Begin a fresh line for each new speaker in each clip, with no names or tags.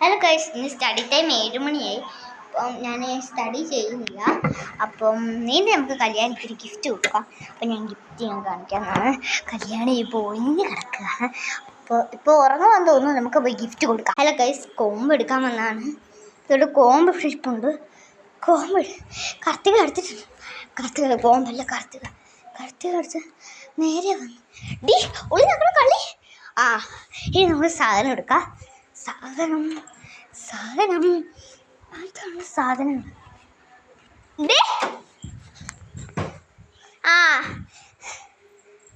Hello guys, ഇന്ന് study time 7 മണിയായി. അപ്പം ഞാൻ സ്റ്റഡി ചെയ്യുന്നില്ല. അപ്പം നീന്തി നമുക്ക് കല്യാണിക്ക് ഒരു ഗിഫ്റ്റ് കൊടുക്കാം. അപ്പം ഞാൻ ഗിഫ്റ്റ് ഞാൻ കാണിക്കാമെന്നാണ്. കല്യാണി ഇപ്പോൾ ഒഴിഞ്ഞ് കിടക്കുകയാണ്. ഇപ്പോൾ ഉറങ്ങുമെന്ന് തോന്നുന്നു. നമുക്ക് പോയി ഗിഫ്റ്റ് കൊടുക്കാം. ഹലോ ഗൈസ്, കോമ്പ് എടുക്കാൻ വന്നതാണ്. ഇതോടെ കോമ്പ് ഫ്രിപ്പുണ്ട്. കോമ്പ് കത്തിക എടുത്തിട്ടുണ്ട്. കത്തിക കോമ്പല്ല, കത്തിക എടുത്ത് നേരെ വന്നു. ഡി ഒളി നമ്മുടെ കളി. ഇനി നമ്മൾ സാധനം എടുക്കാം. സാധനം അതാണ് സാധനം.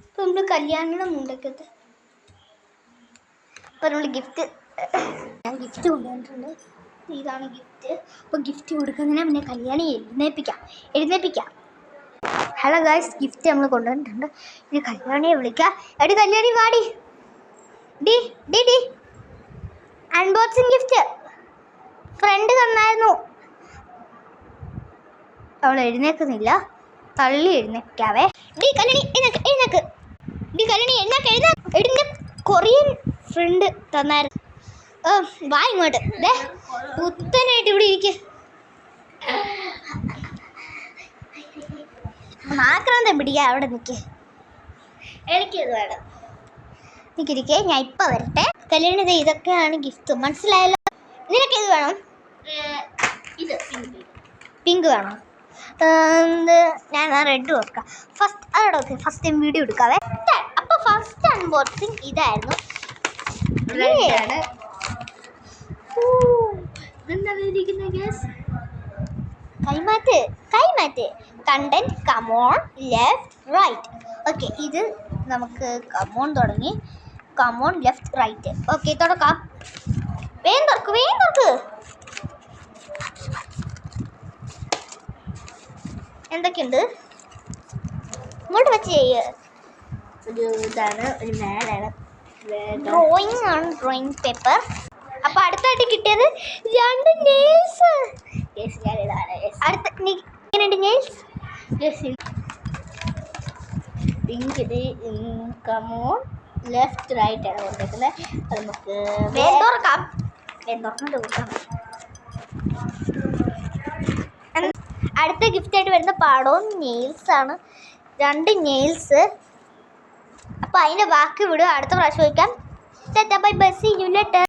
ഇപ്പം നമ്മൾ കല്യാണം മുണ്ടക്കത്ത് ഇപ്പം നമ്മൾ ഞാൻ ഗിഫ്റ്റ് കൊണ്ടുവന്നിട്ടുണ്ട്. ഇതാണ് ഗിഫ്റ്റ്. അപ്പോൾ ഗിഫ്റ്റ് കൊടുക്കുന്നതിനെ പിന്നെ കല്യാണി എഴുന്നേൽപ്പിക്കാം. ഹലോ ഗൈസ്, ഗിഫ്റ്റ് നമ്മൾ കൊണ്ടുവന്നിട്ടുണ്ട്. ഇത് കല്യാണിയെ വിളിക്കാം. എടി കല്യാണി വാടി. ഡി ഡി ഡി അൺബോക്സിങ് ഗിഫ്റ്റ് ഫ്രണ്ട് തന്നായിരുന്നു. അവൾ എഴുന്നേൽക്കുന്നില്ല. തള്ളി എഴുന്നേൽക്കാവേ. ഡി കല്യാണി എഴുന്നേക്ക്. ഡി കല്യാണി എഴുന്നേക്ക്. കൊറിയൻ ഫ്രണ്ട് തന്നായിരുന്നു. വാ ഇങ്ങോട്ട്. പുത്തനായിട്ട് ഇവിടെ ഇരിക്കുക. ആക്രാന്തം പിടിക്കുക. അവിടെ നിൽക്കുക. എനിക്കിത് വേണം. നിൽക്കിരിക്കേ, ഞാൻ ഇപ്പം വരട്ടെ. കല്യാണി ഇതൊക്കെയാണ് ഗിഫ്റ്റ്. മനസ്സിലായല്ലോ? നിനക്ക് ഇത് വേണം? ഇത് പിങ്ക് വേണം. ഞാൻ റെഡ് വെക്കാം. ഫസ്റ്റ് വീഡിയോ എടുക്കാവേ. അപ്പോൾ ഫസ്റ്റ് അൺബോക്സിങ് ഇതായിരുന്നു. കൈമാറ്റ് content come on left right. Okay, ഇത് നമുക്ക് കമോൺ തുടങ്ങി. Come on left right. ഓക്കെ, തുടക്കാം. വേഗം തുറക്ക്. എന്തൊക്കെയുണ്ട് ഇങ്ങോട്ട് വെച്ച് ചെയ്യുക. ഇതാണ് ഒരു മാനാണ്. ഡ്രോയിങ് ആണ്, ഡ്രോയിങ് പേപ്പർ. അപ്പോൾ അടുത്തായിട്ട് കിട്ടിയത് 2 നെയിൽസ്. പിങ്ക്. ഇത് കമോൺ ലെഫ്റ്റ് റൈറ്റ് ആണ് കൊടുത്തേക്കുന്നത്. അത് നമുക്ക് തുറക്കാം. അടുത്ത ഗിഫ്റ്റ് ആയിട്ട് വരുന്ന പാടവും നെയിൽസ് ആണ്. 2 നെയിൽസ്. അപ്പോൾ അതിൻ്റെ ബാക്കി വിടുക അടുത്ത പ്രാവശ്യം വയ്ക്കാം. Bye bye, see you later.